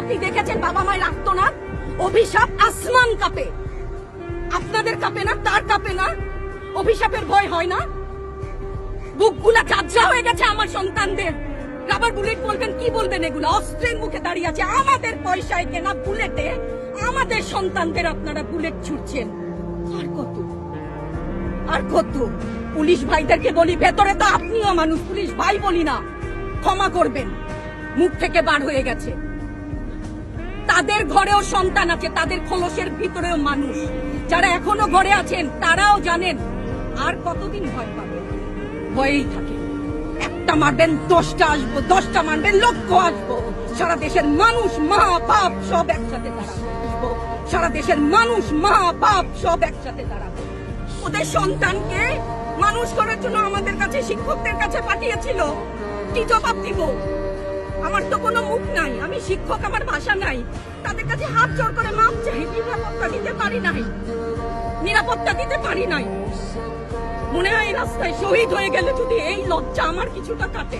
আপনি দেখেছেন বাবা মায়ের আর্তনাদ? অভিশাপ আসমান কাঁপে, আপনাদের কাঁপে না? তার কাঁপে না? অভিশাপের ভয় হয় না? বুকগুলা ঝাঁঝরা হয়ে গেছে আমার সন্তানদের। রাবার বুলেট বলবেন, কি বলবেন? এগুলো অস্ত্রের মুখে দাঁড়িয়ে আছে, আমাদের পয়সায় কেনা বুলেটে আমাদের সন্তানদের আপনারা বুলেট ছুটছেন। আর কত, আর কত? পুলিশ ভাইদেরকে বলি, ভেতরে তো আপনিও মানুষ, পুলিশ ভাই বলি না, ক্ষমা করবেন, মুখ থেকে বার হয়ে গেছে। তাদের ঘরেও সন্তান আছে, তাদের খোলসের ভিতরেও মানুষ। যারা এখনো ঘরে আছেন তারাও জানেন আর কতদিন ভয় পাবেন। ভয়েই থাকে, একটা মারবেন 10টা আসবো, 10টা মারবেন লক্ষ আসবো। সারা দেশের মানুষ, মা বাপ সব একসাথে দাঁড়াবো। সারা দেশের মানুষ, মা বাপ সব একসাথে দাঁড়াবো। ওদের সন্তানকে মানুষ করার জন্য আমাদের কাছে, শিক্ষকদের কাছে পাঠিয়েছিল। কি জবাব দিব? আমার তো কোনো মুখ নাই, আমি শিক্ষক, আমার ভাষা নাই। তাদের কাছে হাত জোড় করে মাপ চাই, নিরাপত্তা দিতে পারি নাই, নিরাপত্তা দিতে পারি নাই। মনে হয় রাস্তায় শহীদ হয়ে গেলে যদি এই লজ্জা আমার কিছুটা কাটে।